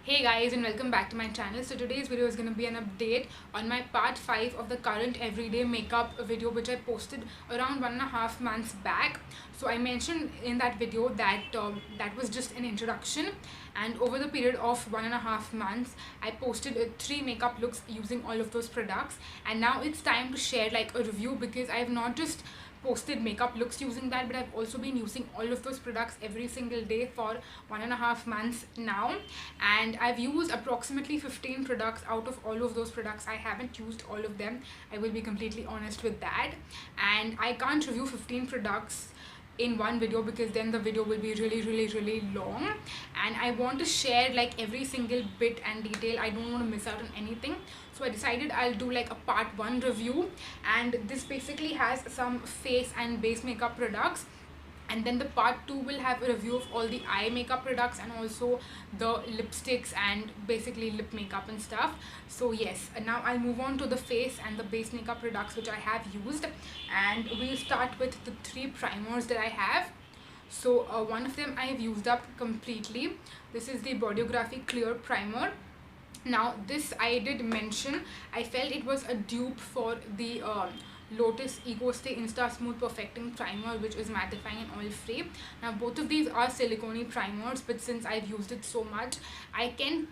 Hey guys, and welcome back to my channel. So today's video is going to be an update on my part 5 of the current everyday makeup video which I posted around 1.5 months back. So I mentioned in that video that that was just an introduction, and over the period of 1.5 months I posted 3 makeup looks using all of those products, and now it's time to share like a review, because I have not just posted makeup looks using that, but I've also been using all of those products every single day for 1.5 months now, and I've used approximately 15 products. Out of all of those products, I haven't used all of them. I will be completely honest with that, and I can't review 15 products in one video because then the video will be really long, and I want to share like every single bit and detail. I don't want to miss out on anything, so I decided I'll do like a part 1 review, and this basically has some face and base makeup products, and then the part 2 will have a review of all the eye makeup products and also the lipsticks and basically lip makeup and stuff. So yes, now I'll move on to the face and the base makeup products which I have used, and we'll start with the 3 primers that I have. So one of them I have used up completely. This is the Bodyography Clear Primer. Now this I did mention, I felt it was a dupe for the Lotus Ecostay Insta Smooth Perfecting Primer, which is mattifying and oil free. Now both of these are silicone primers, but since I've used it so much, I can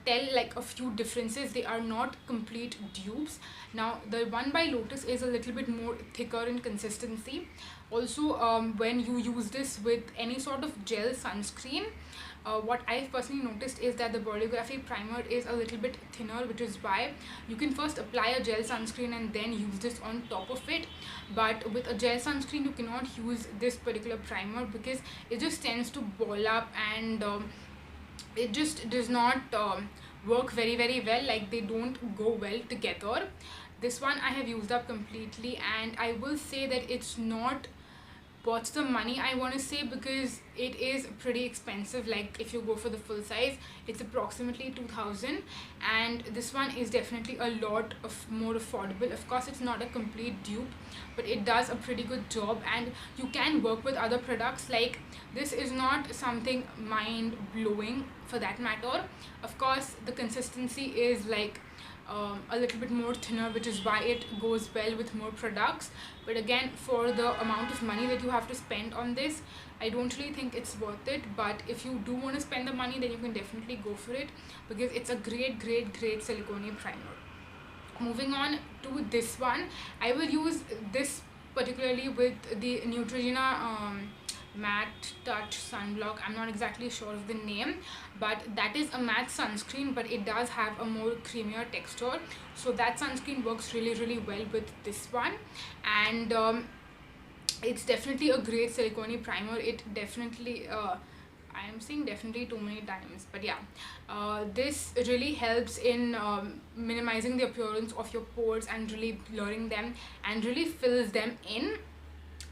tell like a few differences. They are not complete dupes. Now the one by Lotus is a little bit more thicker in consistency. Also when you use this with any sort of gel sunscreen, what I've personally noticed is that the Bodyography Primer is a little bit thinner, which is why you can first apply a gel sunscreen and then use this on top of it. But with a gel sunscreen, you cannot use this particular primer because it just tends to ball up, and it just does not work very well. Like, they don't go well together. This one I have used up completely, and I will say that it's not worth the money, I want to say, because it is pretty expensive. Like, if you go for the full size, it's approximately 2000, and this one is definitely a lot of more affordable. Of course, it's not a complete dupe, but it does a pretty good job, and you can work with other products. Like, this is not something mind-blowing for that matter. Of course, the consistency is like a little bit more thinner, which is why it goes well with more products. But again, for the amount of money that you have to spend on this, I don't really think it's worth it. But if you do want to spend the money, then you can definitely go for it, because it's a great silicone primer. Moving on to this one, I will use this particularly with the Neutrogena matte touch sunblock. I'm not exactly sure of the name, but that is a matte sunscreen, but it does have a more creamier texture, so that sunscreen works really well with this one. And it's definitely a great silicone primer. It definitely I am saying definitely too many times, but yeah, this really helps in minimizing the appearance of your pores and really blurring them and really fills them in.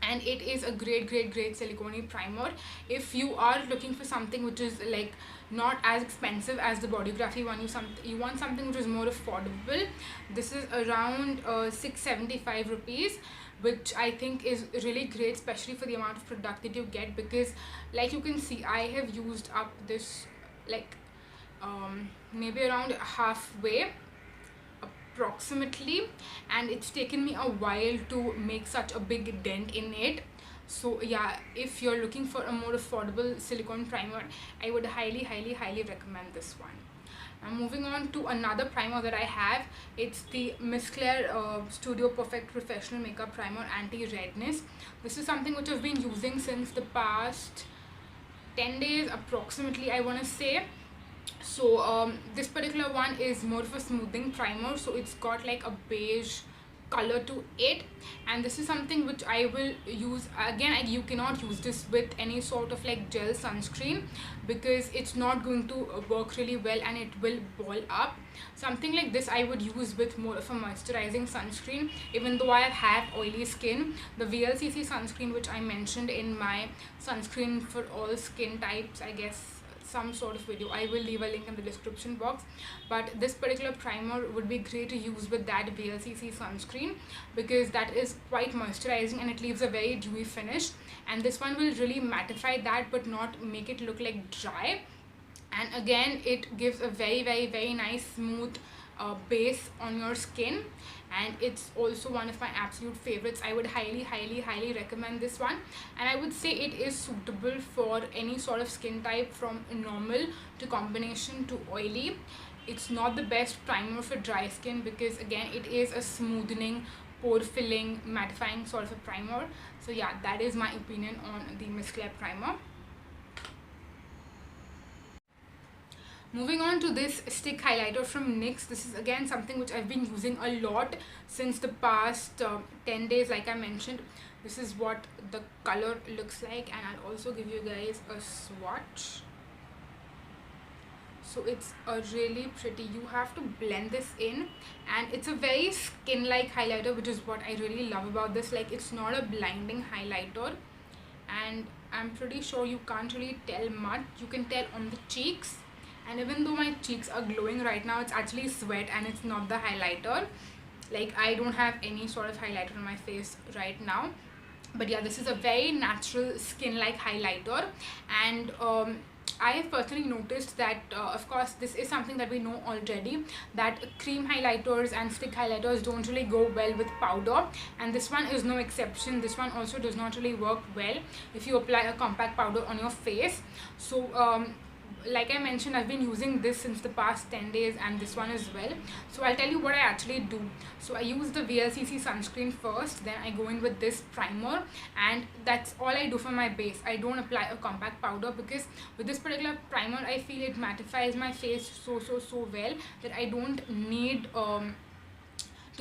And it is a great silicone primer. If you are looking for something which is like not as expensive as the Bodyography one, you want something which is more affordable, this is around 675 rupees, which I think is really great, especially for the amount of product that you get. Because like you can see, I have used up this like maybe around halfway approximately, and it's taken me a while to make such a big dent in it. So yeah, if you're looking for a more affordable silicone primer, I would highly recommend this one. Now moving on to another primer that I have, it's the Miss Claire Studio Perfect Professional Makeup Primer Anti-Redness. This is something which I've been using since the past 10 days approximately, I want to say. So this particular one is more of a smoothing primer, so it's got like a beige color to it, and this is something which I will use again. You cannot use this with any sort of like gel sunscreen, because it's not going to work really well and it will ball up. Something like this I would use with more of a moisturizing sunscreen, even though I have oily skin. The VLCC sunscreen, which I mentioned in my sunscreen for all skin types, I guess some sort of video, I will leave a link in the description box. But this particular primer would be great to use with that VLCC sunscreen, because that is quite moisturizing and it leaves a very dewy finish, and this one will really mattify that but not make it look like dry. and again it gives a very nice smooth base on your skin, and it's also one of my absolute favorites. I would highly recommend this one, and I would say it is suitable for any sort of skin type from normal to combination to oily. It's not the best primer for dry skin because again it is a smoothening, pore filling, mattifying sort of a primer. So yeah, that is my opinion on the Mist Clear primer. Moving on to this stick highlighter from NYX. This is again something which I've been using a lot since the past 10 days, like I mentioned. This is what the color looks like, and I'll also give you guys a swatch. So it's a really pretty. You have to blend this in, and it's a very skin-like highlighter, which is what I really love about this. Like, it's not a blinding highlighter, and I'm pretty sure you can't really tell much. You can tell on the cheeks, and even though my cheeks are glowing right now, it's actually sweat and it's not the highlighter. Like, I don't have any sort of highlighter on my face right now, but yeah, this is a very natural skin-like highlighter. And I have personally noticed that of course this is something that we know already, that cream highlighters and stick highlighters don't really go well with powder, and this one is no exception. This one also does not really work well if you apply a compact powder on your face. So like I mentioned, I've been using this since the past 10 days, and this one as well. So I'll tell you what I actually do. So I use the VLCC sunscreen first, then I go in with this primer, and that's all I do for my base. I don't apply a compact powder because with this particular primer I feel it mattifies my face so well that I don't need to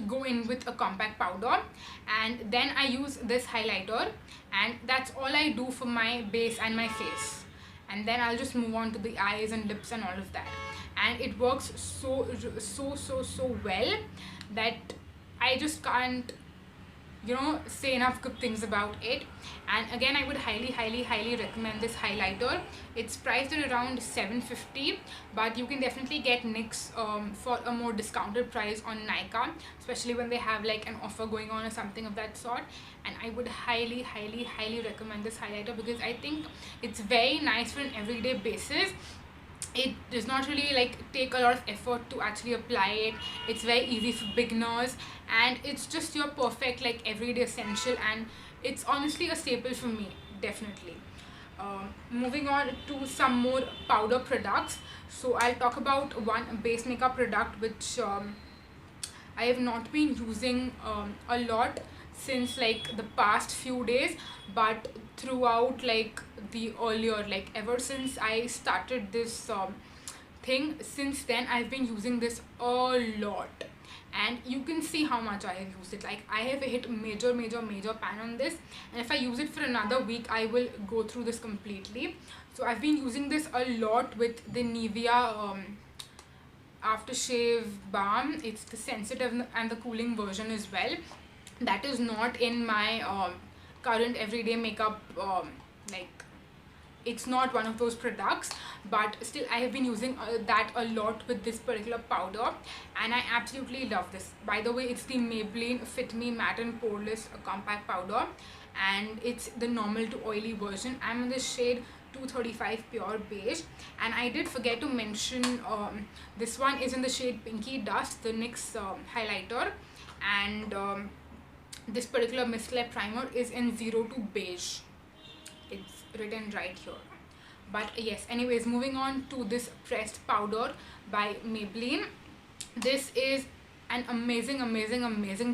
go in with a compact powder. And then I use this highlighter, and that's all I do for my base and my face. And then I'll just move on to the eyes and lips and all of that, and it works so well that I just can't, you know, say enough good things about it. And again, I would highly recommend this highlighter. It's priced at around $7.50, but you can definitely get NYX for a more discounted price on Nykaa, especially when they have like an offer going on or something of that sort. And I would highly recommend this highlighter because I think it's very nice for an everyday basis. It does not really like take a lot of effort to actually apply it. It's very easy for beginners, and it's just your perfect like everyday essential, and it's honestly a staple for me, definitely. Moving on to some more powder products. So I'll talk about one base makeup product which I have not been using a lot since like the past few days, but throughout like the earlier, like ever since I started this thing, since then I've been using this a lot, and you can see how much I have used it. Like, I have hit major pan on this, and if I use it for another week I will go through this completely. So I've been using this a lot with the Nivea aftershave balm. It's the sensitive and the cooling version as well. That is not in my current everyday makeup, like it's not one of those products, but still I have been using that a lot with this particular powder, and I absolutely love this. By the way, it's the Maybelline Fit Me Matte and Poreless Compact Powder, and it's the normal to oily version. I'm in the shade 235 Pure Beige, and I did forget to mention this one is in the shade Pinkie Dust, the NYX highlighter, and this particular Mist Clear primer is in 02 Beige. It's written right here. But yes, anyways, moving on to this pressed powder by Maybelline. This is an amazing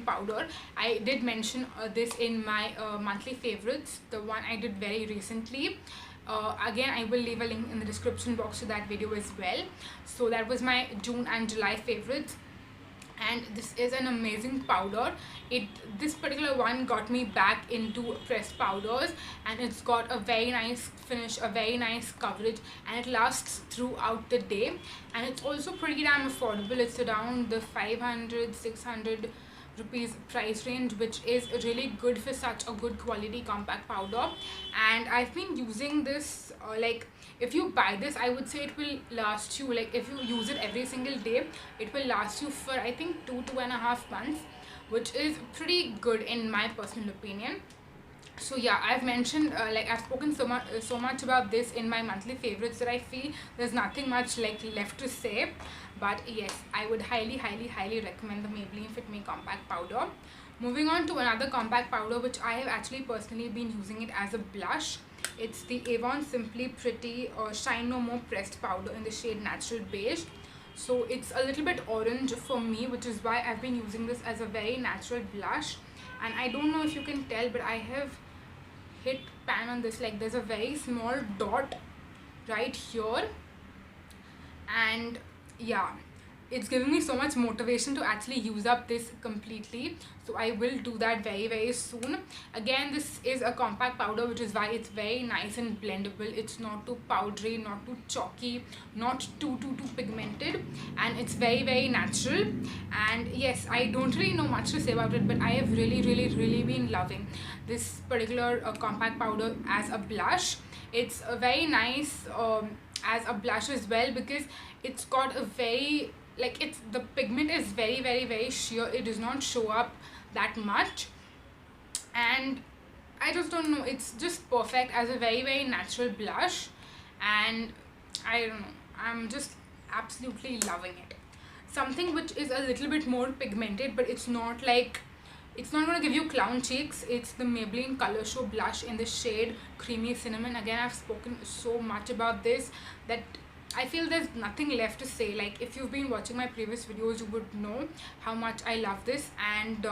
powder. I did mention this in my monthly favorites, the one I did very recently. Again, I will leave a link in the description box to that video as well. So that was my June and July favorites, and this is an amazing powder. This particular one got me back into pressed powders, and it's got a very nice finish, a very nice coverage, and it lasts throughout the day, and it's also pretty damn affordable. It's around the 500-600 rupees price range, which is really good for such a good quality compact powder. And I've been using this like, if you buy this, I would say it will last you, like if you use it every single day, it will last you for I think 2.5 months, which is pretty good in my personal opinion. So yeah, I've mentioned like I've spoken so much about this in my monthly favorites that I feel there's nothing much like left to say. But yes, I would highly recommend the Maybelline Fit Me compact powder. Moving on to another compact powder which I have actually personally been using it as a blush. It's the Avon Simply Pretty Shine No More pressed powder in the shade Natural Beige. So it's a little bit orange for me, which is why I've been using this as a very natural blush. And I don't know if you can tell, but I have hit pan on this, like there's a very small dot right here, and yeah, it's giving me so much motivation to actually use up this completely. So I will do that very soon. Again, this is a compact powder, which is why it's very nice and blendable. It's not too powdery, not too chalky, not too pigmented, and it's very natural. And yes, I don't really know much to say about it, but I have really been loving this particular compact powder as a blush. It's a very nice as a blush as well, because it's got a very, like, it's the pigment is very sheer. It does not show up that much, and I just don't know, it's just perfect as a very natural blush. And I don't know, I'm just absolutely loving it. Something which is a little bit more pigmented, but it's not like, it's not going to give you clown cheeks. It's the Maybelline Colorshow blush in the shade Creamy Cinnamon. Again, I've spoken so much about this that I feel there's nothing left to say. Like, if you've been watching my previous videos, you would know how much I love this. And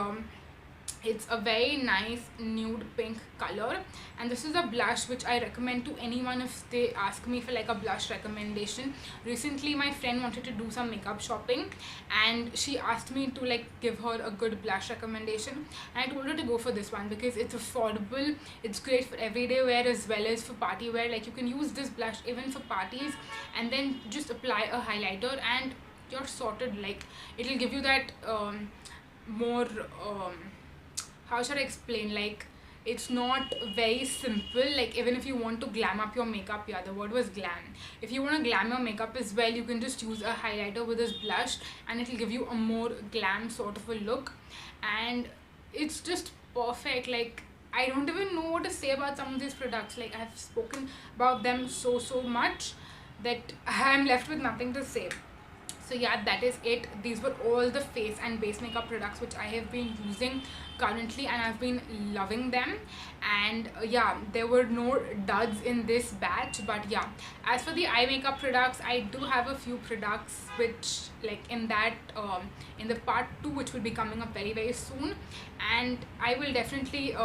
it's a very nice nude pink color, and this is a blush which I recommend to anyone if they ask me for like a blush recommendation. Recently my friend wanted to do some makeup shopping, and she asked me to like give her a good blush recommendation, and I told her to go for this one because it's affordable, it's great for everyday wear as well as for party wear. Like, you can use this blush even for parties, and then just apply a highlighter and you're sorted. Like, it'll give you that more how should I explain, like, it's not very simple. Like, even if you want to glam up your makeup, yeah, the word was glam, if you want to glam your makeup as well, you can just use a highlighter with this blush and it'll give you a more glam sort of a look, and it's just perfect. Like, I don't even know what to say about some of these products. Like, I've spoken about them so much that I'm left with nothing to say. So yeah, that is it. These were all the face and base makeup products which I have been using currently, and I've been loving them. And yeah, there were no duds in this batch. But yeah, as for the eye makeup products, I do have a few products which, like, in that in the part 2, which will be coming up very soon, and I will definitely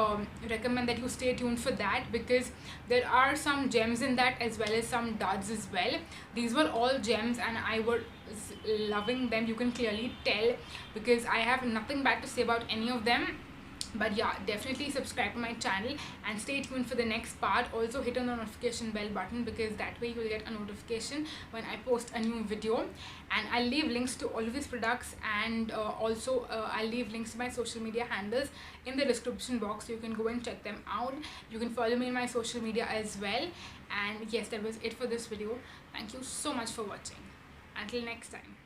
recommend that you stay tuned for that, because there are some gems in that as well as some duds as well. These were all gems and I was loving them. You can clearly tell because I have nothing bad to say about any of them. But yeah, definitely subscribe to my channel and stay tuned for the next part. Also hit on the notification bell button, because that way you will get a notification when I post a new video. And I'll leave links to all of these products, and also I'll leave links to my social media handles in the description box, so you can go and check them out. You can follow me in my social media as well. And yes, that was it for this video. Thank you so much for watching. Until next time.